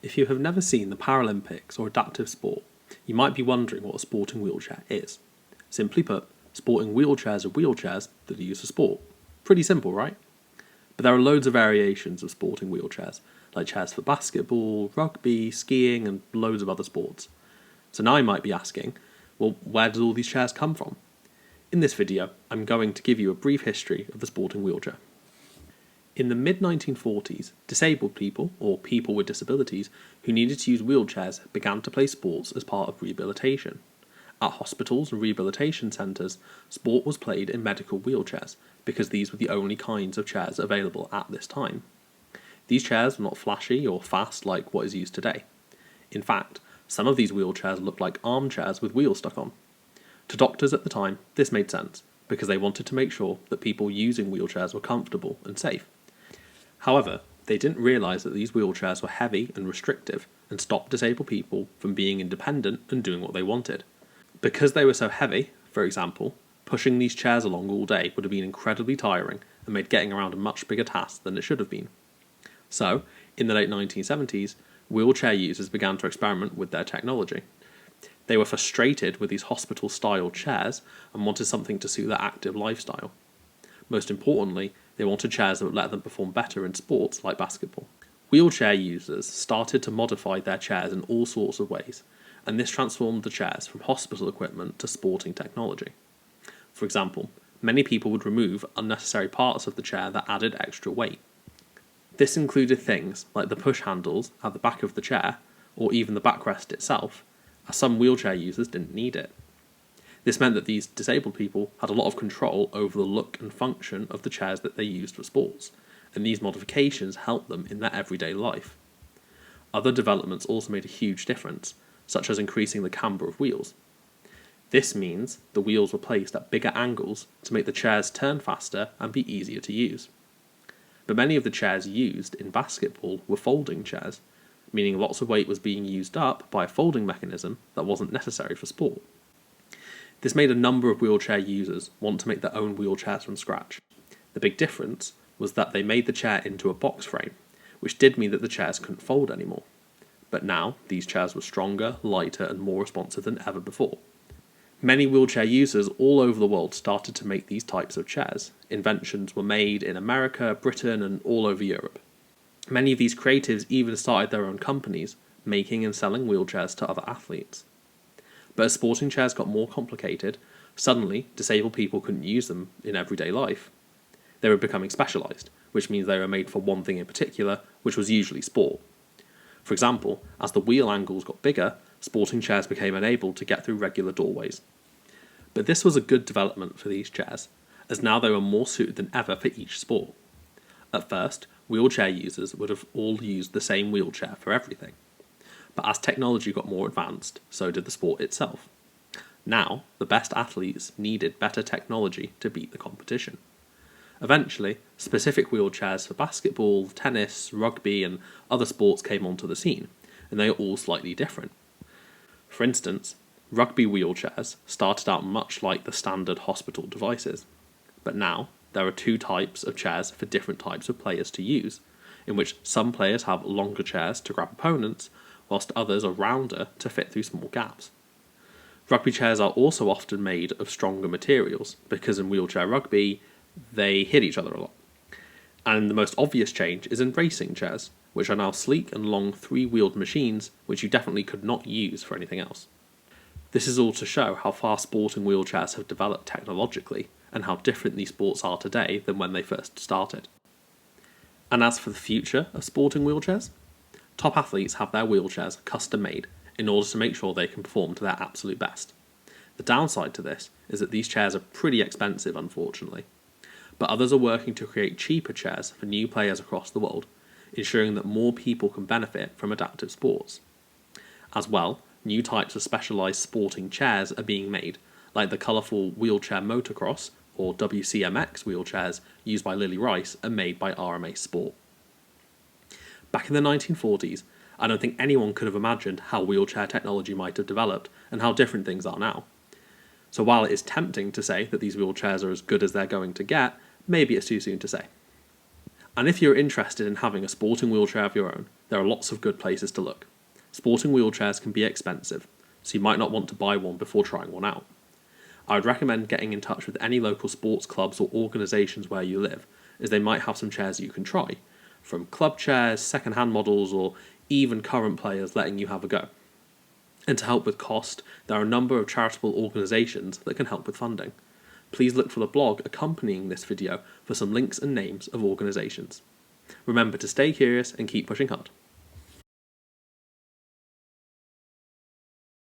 If you have never seen the Paralympics or adaptive sport, you might be wondering what a sporting wheelchair is. Simply put, sporting wheelchairs are wheelchairs that are used for sport. Pretty simple, right? But there are loads of variations of sporting wheelchairs, like chairs for basketball, rugby, skiing, and loads of other sports. So now you might be asking, well, where do all these chairs come from? In this video, I'm going to give you a brief history of the sporting wheelchair. In the mid-1940s, disabled people, or people with disabilities, who needed to use wheelchairs began to play sports as part of rehabilitation. At hospitals and rehabilitation centres, sport was played in medical wheelchairs, because these were the only kinds of chairs available at this time. These chairs were not flashy or fast like what is used today. In fact, some of these wheelchairs looked like armchairs with wheels stuck on. To doctors at the time, this made sense, because they wanted to make sure that people using wheelchairs were comfortable and safe. However, they didn't realise that these wheelchairs were heavy and restrictive and stopped disabled people from being independent and doing what they wanted. Because they were so heavy, for example, pushing these chairs along all day would have been incredibly tiring and made getting around a much bigger task than it should have been. So, in the late 1970s, wheelchair users began to experiment with their technology. They were frustrated with these hospital-style chairs and wanted something to suit their active lifestyle. Most importantly, they wanted chairs that would let them perform better in sports like basketball. Wheelchair users started to modify their chairs in all sorts of ways, and this transformed the chairs from hospital equipment to sporting technology. For example, many people would remove unnecessary parts of the chair that added extra weight. This included things like the push handles at the back of the chair, or even the backrest itself, as some wheelchair users didn't need it. This meant that these disabled people had a lot of control over the look and function of the chairs that they used for sports, and these modifications helped them in their everyday life. Other developments also made a huge difference, such as increasing the camber of wheels. This means the wheels were placed at bigger angles to make the chairs turn faster and be easier to use. But many of the chairs used in basketball were folding chairs, meaning lots of weight was being used up by a folding mechanism that wasn't necessary for sport. This made a number of wheelchair users want to make their own wheelchairs from scratch. The big difference was that they made the chair into a box frame, which did mean that the chairs couldn't fold anymore. But now, these chairs were stronger, lighter, and more responsive than ever before. Many wheelchair users all over the world started to make these types of chairs. Inventions were made in America, Britain, and all over Europe. Many of these creatives even started their own companies, making and selling wheelchairs to other athletes. But as sporting chairs got more complicated, suddenly disabled people couldn't use them in everyday life. They were becoming specialised, which means they were made for one thing in particular, which was usually sport. For example, as the wheel angles got bigger, sporting chairs became unable to get through regular doorways. But this was a good development for these chairs, as now they were more suited than ever for each sport. At first, wheelchair users would have all used the same wheelchair for everything. But as technology got more advanced, so did the sport itself. Now, the best athletes needed better technology to beat the competition. Eventually, specific wheelchairs for basketball, tennis, rugby, and other sports came onto the scene, and they are all slightly different. For instance, rugby wheelchairs started out much like the standard hospital devices, but now there are two types of chairs for different types of players to use, in which some players have longer chairs to grab opponents, whilst others are rounder to fit through small gaps. Rugby chairs are also often made of stronger materials, because in wheelchair rugby, they hit each other a lot. And the most obvious change is in racing chairs, which are now sleek and long three-wheeled machines which you definitely could not use for anything else. This is all to show how far sporting wheelchairs have developed technologically, and how different these sports are today than when they first started. And as for the future of sporting wheelchairs, top athletes have their wheelchairs custom made in order to make sure they can perform to their absolute best. The downside to this is that these chairs are pretty expensive, unfortunately. But others are working to create cheaper chairs for new players across the world, ensuring that more people can benefit from adaptive sports. As well, new types of specialised sporting chairs are being made, like the colourful wheelchair motocross, or WCMX wheelchairs used by Lily Rice and made by RMA Sport. Back in the 1940s, I don't think anyone could have imagined how wheelchair technology might have developed and how different things are now. So while it is tempting to say that these wheelchairs are as good as they're going to get, maybe it's too soon to say. And if you're interested in having a sporting wheelchair of your own, there are lots of good places to look. Sporting wheelchairs can be expensive, so you might not want to buy one before trying one out. I would recommend getting in touch with any local sports clubs or organisations where you live, as they might have some chairs that you can try, from club chairs, second-hand models, or even current players letting you have a go. And to help with cost, there are a number of charitable organisations that can help with funding. Please look for the blog accompanying this video for some links and names of organisations. Remember to stay curious and keep pushing hard.